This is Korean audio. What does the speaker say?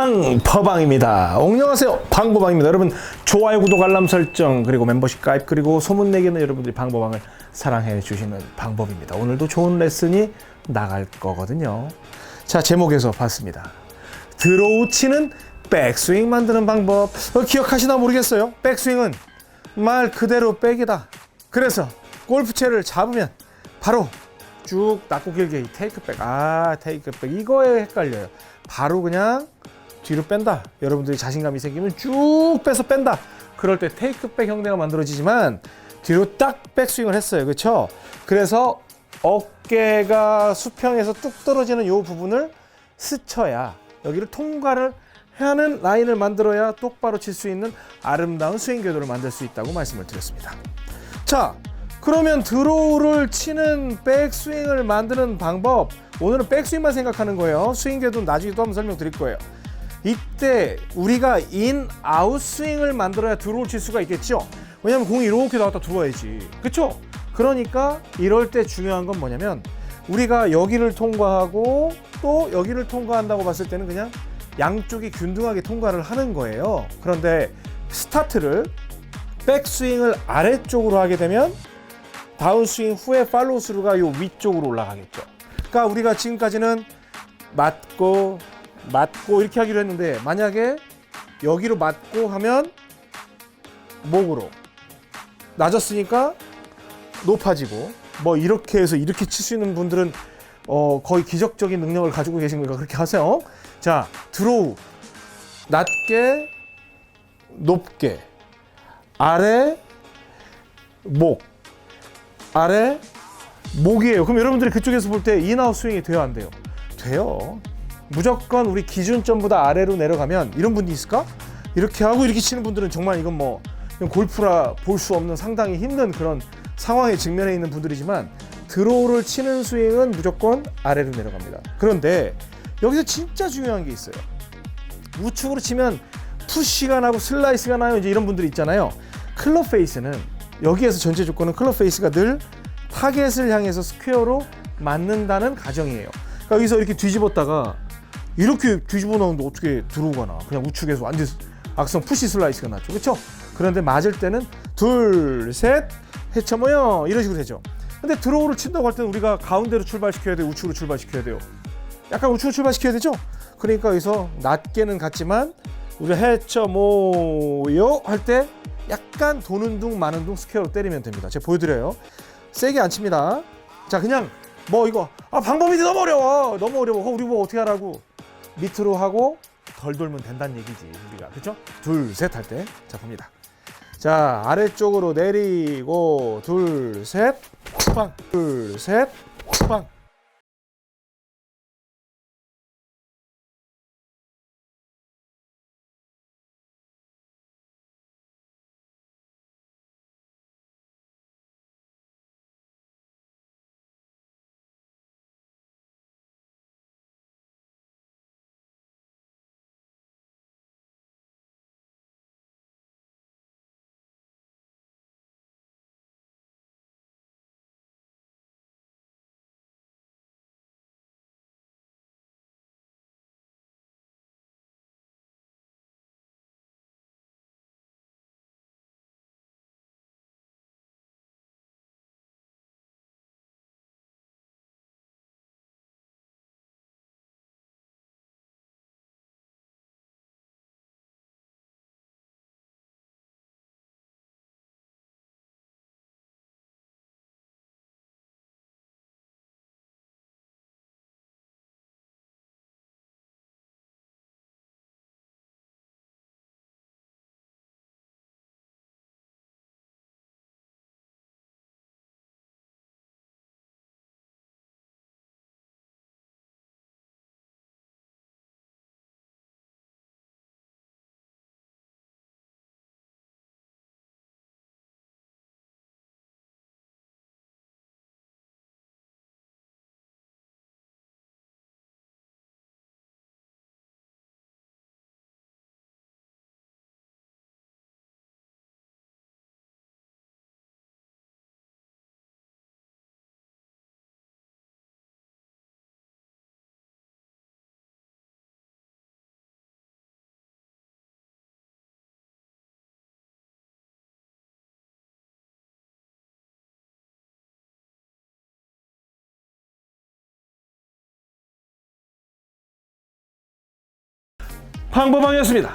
방퍼방입니다. 안녕하세요. 방퍼방입니다. 여러분 좋아요, 구독, 알람 설정 그리고 멤버십 가입 그리고 소문 내기는 여러분들이 방퍼방을 사랑해 주시는 방법입니다. 오늘도 좋은 레슨이 나갈 거거든요. 자, 제목에서 봤습니다. 드로우 치는 백스윙 만드는 방법. 기억하시나 모르겠어요. 백스윙은 말 그대로 백이다. 그래서 골프채를 잡으면 바로 쭉 낮고 길게 테이크백. 테이크백 이거에 헷갈려요. 바로 그냥 뒤로 뺀다. 여러분들이 자신감이 생기면 쭉 빼서 뺀다. 그럴 때 테이크백 형태가 만들어지지만 뒤로 딱 백스윙을 했어요. 그렇죠? 그래서 어깨가 수평에서 뚝 떨어지는 이 부분을 스쳐야 여기를 통과를 하는 라인을 만들어야 똑바로 칠 수 있는 아름다운 스윙 궤도를 만들 수 있다고 말씀을 드렸습니다. 자, 그러면 드로우를 치는 백스윙을 만드는 방법, 오늘은 백스윙만 생각하는 거예요. 스윙 궤도는 나중에 또 한번 설명드릴 거예요. 이때 우리가 인, 아웃 스윙을 만들어야 드로우를 칠 수가 있겠죠. 왜냐면 공이 이렇게 나왔다 들어와야지. 그쵸? 그러니까 이럴 때 중요한 건 뭐냐면 우리가 여기를 통과하고 또 여기를 통과한다고 봤을 때는 그냥 양쪽이 균등하게 통과를 하는 거예요. 그런데 스타트를 백스윙을 아래쪽으로 하게 되면 다운스윙 후에 팔로우 스루가 요 위쪽으로 올라가겠죠. 그러니까 우리가 지금까지는 맞고 이렇게 하기로 했는데 만약에 여기로 맞고 하면 목으로 낮았으니까 높아지고 뭐 이렇게 해서 이렇게 칠 수 있는 분들은 거의 기적적인 능력을 가지고 계신 거니까 그렇게 하세요. 자, 드로우 낮게 높게 아래 목 아래 목이에요. 그럼 여러분들이 그쪽에서 볼 때 인아웃 스윙이 돼요, 안 돼요? 돼요. 무조건 우리 기준점보다 아래로 내려가면 이런 분이 있을까? 이렇게 하고 이렇게 치는 분들은 정말 이건 뭐 골프라 볼 수 없는 상당히 힘든 그런 상황에 직면해 있는 분들이지만 드로우를 치는 스윙은 무조건 아래로 내려갑니다. 그런데 여기서 진짜 중요한 게 있어요. 우측으로 치면 푸시가 나고 슬라이스가 나요. 이제 이런 분들이 있잖아요. 클럽 페이스는 여기에서 전체 조건은 클럽 페이스가 늘 타겟을 향해서 스퀘어로 맞는다는 가정이에요. 그러니까 여기서 이렇게 뒤집었다가 이렇게 뒤집어 놓는데 어떻게 드로우가 나? 그냥 우측에서 완전 악성 푸시 슬라이스가 났죠. 그렇죠? 그런데 맞을 때는 둘, 셋, 해쳐 모여 이런 식으로 되죠. 근데 드로우를 친다고 할 때는 우리가 가운데로 출발시켜야 돼요? 우측으로 출발시켜야 돼요? 약간 우측으로 출발시켜야 되죠? 그러니까 여기서 낮게는 같지만 우리가 해쳐 모여 할 때 약간 도는 둥 마는 둥 스퀘어로 때리면 됩니다. 제가 보여드려요. 세게 안 칩니다. 자, 그냥 뭐 이거 방법이 너무 어려워. 우리 뭐 어떻게 하라고. 밑으로 하고 덜 돌면 된다는 얘기지 우리가. 그렇죠? 둘, 셋 할 때. 자, 봅니다. 자, 아래쪽으로 내리고 둘, 셋, 빵. 둘, 셋, 빵. 방법방이었습니다.